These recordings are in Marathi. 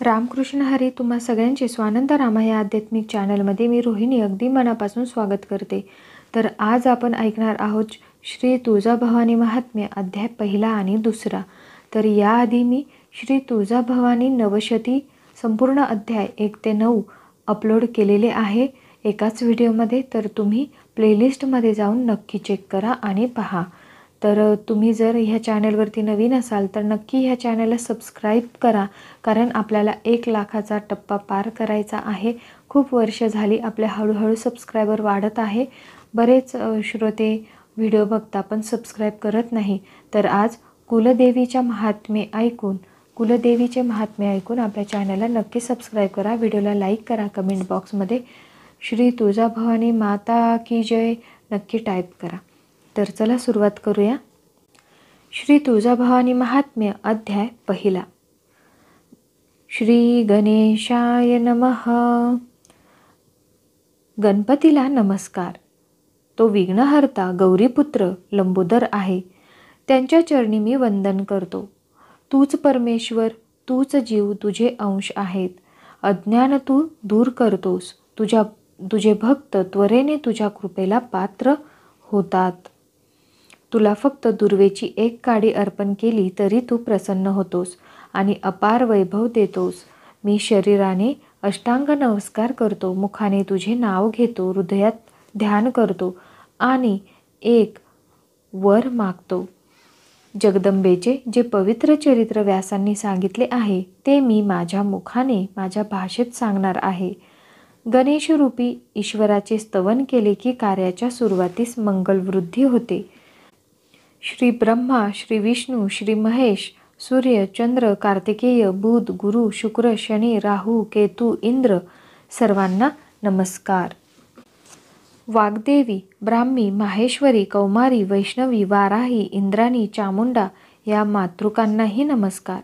रामकृष्ण हरी. तुम्हा सगळ्यांचे स्वानंद रामा या आध्यात्मिक चॅनलमध्ये मी रोहिणी अगदी मनापासून स्वागत करते. तर आज आपण ऐकणार आहोत श्री तुळजाभवानी महात्म्य अध्याय पहिला आणि दुसरा. तर याआधी मी श्री तुळजाभवानी नवशती संपूर्ण अध्याय 1 ते 9 अपलोड केलेले आहे एकाच व्हिडिओमध्ये. तर तुम्ही प्लेलिस्टमध्ये जाऊन नक्की चेक करा आणि पहा. तर तुम्ही जर ह्या चॅनलवरती नवीन असाल तर नक्की ह्या चॅनलला सबस्क्राईब करा, कारण आपल्याला 1 लाखाचा टप्पा पार करायचा आहे. खूप वर्ष झाली आपले हळूहळू सबस्क्रायबर वाढत आहे. बरेच श्रोते व्हिडिओ बघता पण सबस्क्राईब करत नाही. तर आज कुलदेवीचे महात्म्य ऐकून आपल्या चॅनलला नक्की सबस्क्राईब करा. व्हिडिओला लाईक करा. कमेंट बॉक्समध्ये श्री तुळजाभवानी माता की जय नक्की टाईप करा. तर चला सुरुवात करूया. श्री तुळजाभवानी महात्म्य अध्याय पहिला. श्री गणेशाय नमः. गणपतीला नमस्कार. तो विघ्नहर्ता गौरीपुत्र लंबोदर आहे. त्यांच्या चरणी मी वंदन करतो. तूच परमेश्वर, तूच जीव, तुझे अंश आहेत. अज्ञान तू दूर करतोस. तुझे भक्त त्वरेने तुझ्या कृपेला पात्र होतात. तुला फक्त दुर्वेची 1 काडी अर्पण केली तरी तू प्रसन्न होतोस आणि अपार वैभव देतोस. मी शरीराने अष्टांग नमस्कार करतो, मुखाने तुझे नाव घेतो, हृदयात ध्यान करतो आणि एक वर मागतो. जगदंबेचे जे पवित्र चरित्र व्यासांनी सांगितले आहे ते मी माझ्या मुखाने माझ्या भाषेत सांगणार आहे. गणेशरूपी ईश्वराचे स्तवन केले की कार्याच्या सुरुवातीस मंगलवृद्धी होते. श्री ब्रह्मा, श्री विष्णू, श्री महेश, सूर्य, चंद्र, कार्तिकेय, बुध, गुरु, शुक्र, शनी, राहू, केतू, इंद्र सर्वांना नमस्कार. वाग्देवी, ब्राह्मी, माहेश्वरी, कौमारी, वैष्णवी, वाराही, इंद्राणी, चामुंडा या मातृकांनाही नमस्कार.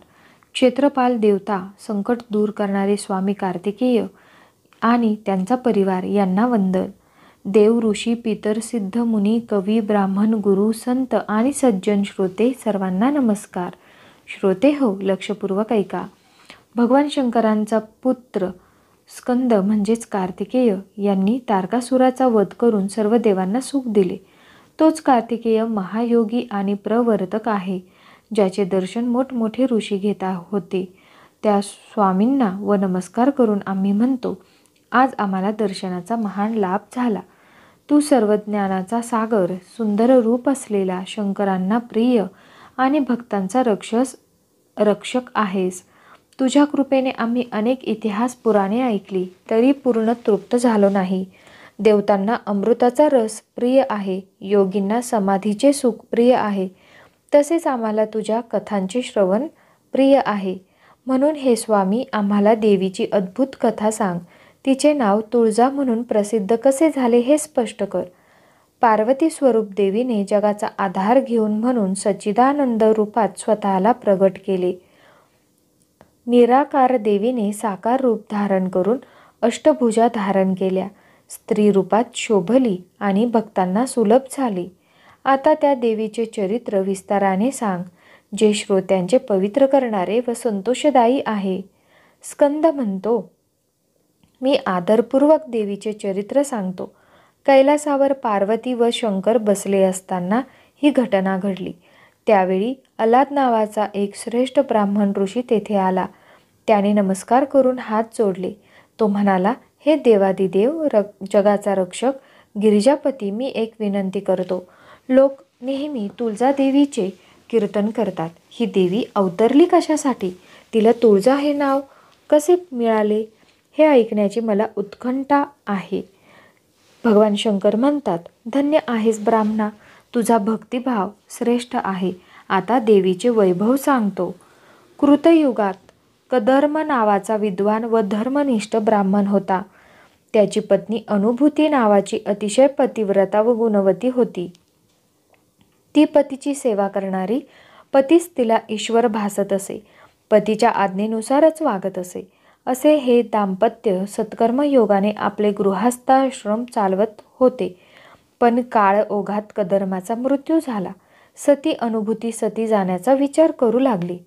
क्षेत्रपाल देवता, संकट दूर करणारे स्वामी कार्तिकेय आणि त्यांचा परिवार यांना वंदन. देव, ऋषी, पितर, सिद्ध, मुनी, कवी, ब्राह्मण, गुरु, संत आणि सज्जन श्रोते सर्वांना नमस्कार. श्रोते हो, लक्षपूर्वक ऐका. भगवान शंकरांचा पुत्र स्कंद म्हणजेच कार्तिकेय यांनी तारकासुराचा वध करून सर्व देवांना सुख दिले. तोच कार्तिकेय महायोगी आणि प्रवर्तक आहे, ज्याचे दर्शन मोठमोठे ऋषी घेत होते. त्या स्वामींना व नमस्कार करून आम्ही म्हणतो, आज आम्हाला दर्शनाचा महान लाभ झाला. तू सर्वज्ञानाचा सागर, सुंदर रूप असलेला, शंकरांना प्रिय आणि भक्तांचा रक्षक आहेस. तुझ्या कृपेने आम्ही अनेक इतिहास पुराणे ऐकली तरी पूर्ण तृप्त झालो नाही. देवतांना अमृताचा रस प्रिय आहे, योगींना समाधीचे सुख प्रिय आहे, तसेच आम्हाला तुझ्या कथांचे श्रवण प्रिय आहे. म्हणून हे स्वामी, आम्हाला देवीची अद्भुत कथा सांग. तिचे नाव तुळजा म्हणून प्रसिद्ध कसे झाले हे स्पष्ट कर. पार्वती स्वरूप देवीने जगाचा आधार घेऊन म्हणून सच्चिदानंद रूपात स्वतःला प्रगट केले. निराकार देवीने साकार रूप धारण करून अष्टभुजा धारण केल्या. स्त्री रूपात शोभली आणि भक्तांना सुलभ झाली. आता त्या देवीचे चरित्र विस्ताराने सांग, जे श्रोत्यांचे पवित्र करणारे व संतोषदायी आहे. स्कंद म्हणतो, मी आदरपूर्वक देवीचे चरित्र सांगतो. कैलासावर पार्वती व शंकर बसले असताना ही घटना घडली. त्यावेळी अलाद नावाचा एक श्रेष्ठ ब्राह्मण ऋषी तेथे आला. त्याने नमस्कार करून हात जोडले. तो म्हणाला, हे देवादिदेव, जगाचा रक्षक, गिरिजापती, मी एक विनंती करतो. लोक नेहमी तुळजा देवीचे कीर्तन करतात. ही देवी अवतरली कशासाठी? तिला तुळजा हे नाव कसे मिळाले हे ऐकण्याची मला उत्कंठा आहे. भगवान शंकर म्हणतात, धन्य आहेस ब्राह्मणा, तुझा भक्तिभाव श्रेष्ठ आहे. आता देवीचे वैभव सांगतो. कृतयुगात कदर्म नावाचा विद्वान व धर्मनिष्ठ ब्राह्मण होता. त्याची पत्नी अनुभूती नावाची अतिशय पतिव्रता व गुणवती होती. ती पतीची सेवा करणारी, पतीच तिला ईश्वर भासत असे, पतीच्या आज्ञेनुसारच वागत असे. असे हे दाम्पत्य सत्कर्म योगाने आपले गृहस्थाश्रम चालवत होते. पण काळ ओघात कदर्माचा मृत्यू झाला. सती अनुभूती सती जाण्याचा विचार करू लागली.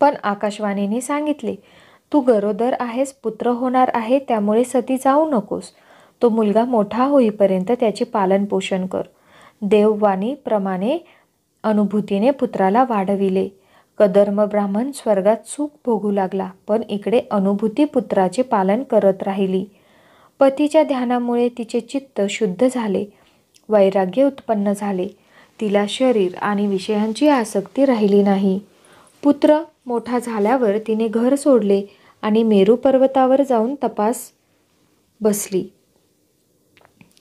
पण आकाशवाणीने सांगितले, तू गरोदर आहेस, पुत्र होणार आहे, त्यामुळे सती जाऊ नकोस. तो मुलगा मोठा होईपर्यंत त्याचे पालनपोषण कर. देववाणीप्रमाणे अनुभूतीने पुत्राला वाढविले. कदर्म ब्राह्मण स्वर्गात सुख भोगू लागला, पण इकडे अनुभूती पुत्राचे पालन करत राहिली. पतीच्या ध्यानामुळे तिचे चित्त शुद्ध झाले, वैराग्य उत्पन्न झाले. तिला शरीर आणि विषयांची आसक्ती राहिली नाही. पुत्र मोठा झाल्यावर तिने घर सोडले आणि मेरू पर्वतावर जाऊन तपास बसली.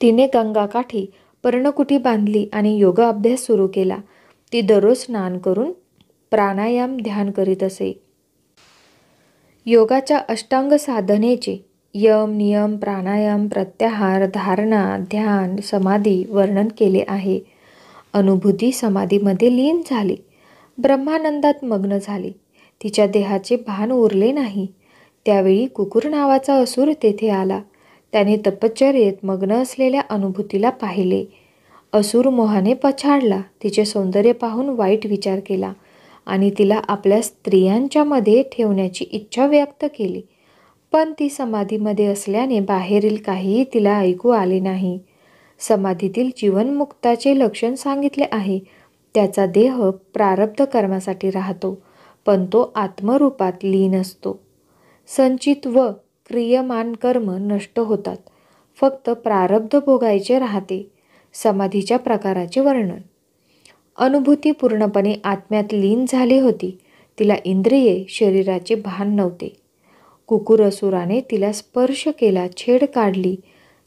तिने गंगाकाठी पर्णकुटी बांधली आणि योग अभ्यास सुरू केला. ती दररोज स्नान करून प्राणायाम ध्यान करीत असे. योगाच्या अष्टांग साधनेचे यम, नियम, प्राणायाम, प्रत्याहार, धारणा, ध्यान, समाधी वर्णन केले आहे. अनुभूती समाधीमध्ये लीन झाली, ब्रह्मानंदात मग्न झाली. तिच्या देहाचे भान उरले नाही. त्यावेळी कुकुर नावाचा असुर तेथे आला. त्याने तपश्चर्येत मग्न असलेल्या अनुभूतीला पाहिले. असुर मोहाने पछाडला. तिचे सौंदर्य पाहून वाईट विचार केला आणि तिला आपल्या स्त्रियांच्या मध्ये ठेवण्याची इच्छा व्यक्त केली. पण ती समाधीमध्ये असल्याने बाहेरील काहीही तिला ऐकू आले नाही. समाधीतील जीवनमुक्ताचे लक्षण सांगितले आहे. त्याचा देह प्रारब्ध कर्मासाठी राहतो, पण तो आत्मरूपात लीन असतो. संचित व क्रियमान कर्म नष्ट होतात, फक्त प्रारब्ध भोगायचे राहते. समाधीच्या प्रकाराचे वर्णन. अनुभूती पूर्णपणे आत्म्यात लीन झाली होती. तिला इंद्रिये, शरीराचे भान नव्हते. कुकुर असुराने तिला स्पर्श केला, छेड काढली.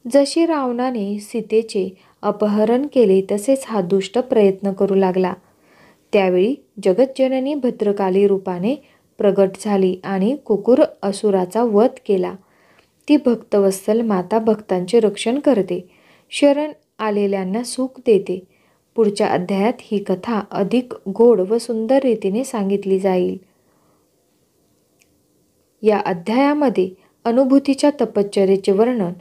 जशी रावणाने सीतेचे अपहरण केले तसेच हा दुष्ट प्रयत्न करू लागला. त्यावेळी जगज्जननी भद्रकाली रूपाने प्रगट झाली आणि कुकुर असुराचा वध केला. ती भक्तवत्सल माता भक्तांचे रक्षण करते, शरण आलेल्यांना सुख देते. पुढच्या अध्यायात ही कथा अधिक गोड व सुंदर रीतीने सांगितली जाईल. या अध्यायामध्ये अनुभूतीच्या तपश्चर्येचे वर्णन,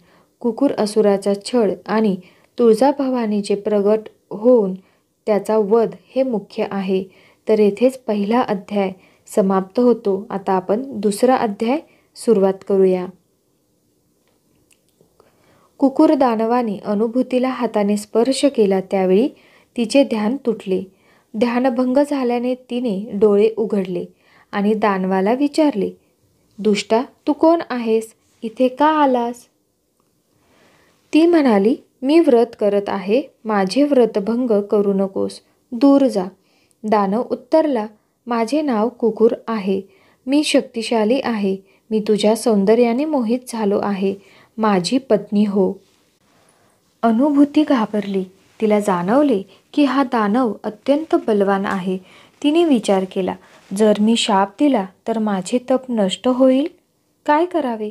कुकुर असुराचा छळ आणि तुळजाभवानीचे प्रगट होऊन त्याचा वध हे मुख्य आहे. तर येथेच पहिला अध्याय समाप्त होतो. आता आपण दुसरा अध्याय सुरुवात करूया. कुकुर दानवाने अनुभूतीला हाताने स्पर्श केला. त्यावेळी तिचे ध्यान तुटले. ध्यानभंग झाल्याने तिने डोळे उघडले आणि दानवाला विचारले, दुष्टा, तू कोण आहेस? इथे का आलास? ती म्हणाली, मी व्रत करत आहे. माझे व्रतभंग करू नकोस, दूर जा. दानव उत्तरला, माझे नाव कुकुर आहे. मी शक्तिशाली आहे. मी तुझ्या सौंदर्याने मोहित झालो आहे. माझी पत्नी हो. अनुभूती घाबरली. तिला जाणवले की हा दानव अत्यंत बलवान आहे. तिने विचार केला, जर मी शाप दिला तर माझे तप नष्ट होईल. काय करावे?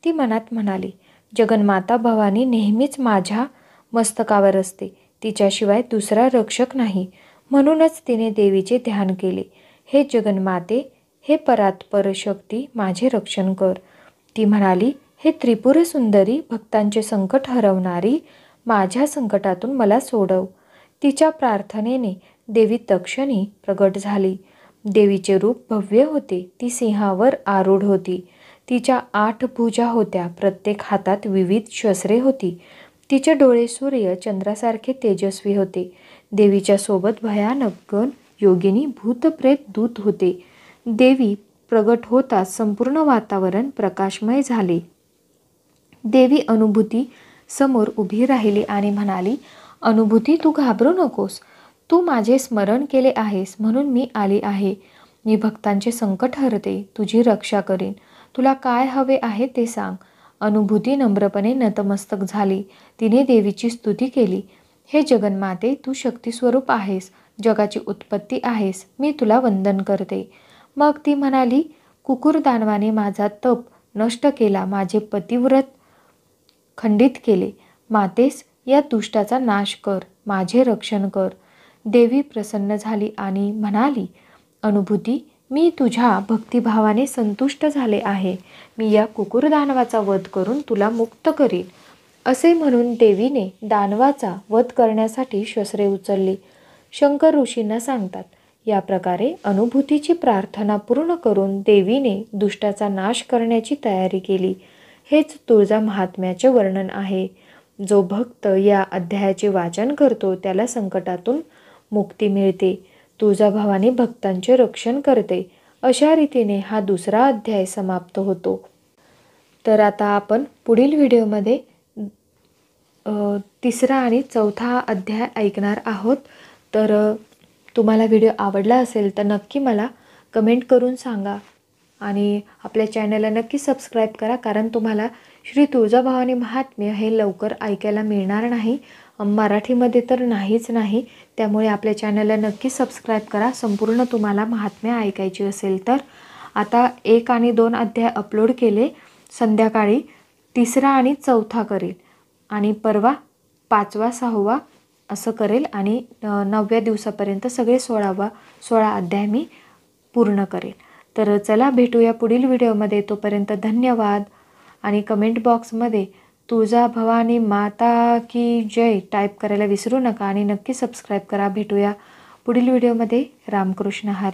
ती मनात म्हणाली, जगन्माता भवानी नेहमीच माझ्या मस्तकावर असते. तिच्याशिवाय दुसरा रक्षक नाही. म्हणूनच तिने देवीचे ध्यान केले. हे जगन्माते, हे परात्पर शक्ती, माझे रक्षण कर. ती म्हणाली, हे त्रिपुर सुंदरी, भक्तांचे संकट हरवणारी, माझ्या संकटातून मला सोडव. तिच्या प्रार्थनेने देवी तक्षणी प्रगट झाली. देवीचे रूप भव्य होते. ती सिंहावर आरूढ होती. तिच्या 8 भुजा होत्या. प्रत्येक हातात विविध शस्त्रे होती. तिचे डोळे सूर्य चंद्रासारखे तेजस्वी होते. देवीच्या सोबत भयानक गण, योगिनी, भूतप्रेत, दूत होते. देवी प्रगट होताच संपूर्ण वातावरण प्रकाशमय झाले. देवी अनुभूती समोर उभी राहिली आणि म्हणाली, अनुभूती, तू घाबरू नकोस. तू माझे स्मरण केले आहेस म्हणून मी आली आहे. मी भक्तांचे संकट हरते, तुझी रक्षा करीन. तुला काय हवे आहे ते सांग. अनुभूती नम्रपणे नतमस्तक झाली. तिने देवीची स्तुती केली. हे जगन्माते, तू शक्तिस्वरूप आहेस, जगाची उत्पत्ती आहेस. मी तुला वंदन करते. मग ती म्हणाली, कुकुर दानवाने माझा तप नष्ट केला, माझे पतिव्रत खंडित केले. मातेस, या दुष्टाचा नाश कर, माझे रक्षण कर. देवी प्रसन्न झाली आणि म्हणाली, अनुभूती, मी तुझ्या भक्तिभावाने संतुष्ट झाले आहे. मी या कुकुर दानवाचा वध करून तुला मुक्त करीन. असे म्हणून देवीने दानवाचा वध करण्यासाठी शस्त्रे उचलली. शंकर ऋषींना सांगतात, या प्रकारे अनुभूतीची प्रार्थना पूर्ण करून देवीने दुष्टाचा नाश करण्याची तयारी केली. हेच तुळजा महात्म्याचे वर्णन आहे. जो भक्त या अध्यायाचे वाचन करतो त्याला संकटातून मुक्ती मिळते. तुळजाभवानी भक्तांचे रक्षण करते. अशा रीतीने हा दुसरा अध्याय समाप्त होतो. तर आता आपण पुढील व्हिडिओमध्ये तिसरा आणि चौथा अध्याय ऐकणार आहोत. तर तुम्हाला व्हिडिओ आवडला असेल तर नक्की मला कमेंट करून सांगा आणि आपल्या चॅनलला नक्की सबस्क्राईब करा, कारण तुम्हाला श्री तुळजाभवानी महात्म्य हे लवकर ऐकायला मिळणार नाही, मराठीमध्ये तर नाहीच नाही. त्यामुळे आपल्या चॅनलला नक्की सबस्क्राईब करा संपूर्ण तुम्हाला महात्म्य ऐकायची असेल तर. आता 1 आणि 2 अध्याय अपलोड केले. संध्याकाळी 3रा आणि 4था करेल आणि परवा 5वा 6वा असं करेल आणि 9व्या दिवसापर्यंत सगळे 16 अध्याय मी पूर्ण करेल. तर चला भेटूया पुढील व्हिडिओमध्ये. तोपर्यंत धन्यवाद. आणि कमेंट बॉक्समध्ये तुळजाभवानी माता की जय टाईप करायला विसरू नका आणि नक्की सबस्क्राईब करा. भेटूया पुढील व्हिडिओमध्ये. रामकृष्ण हरी.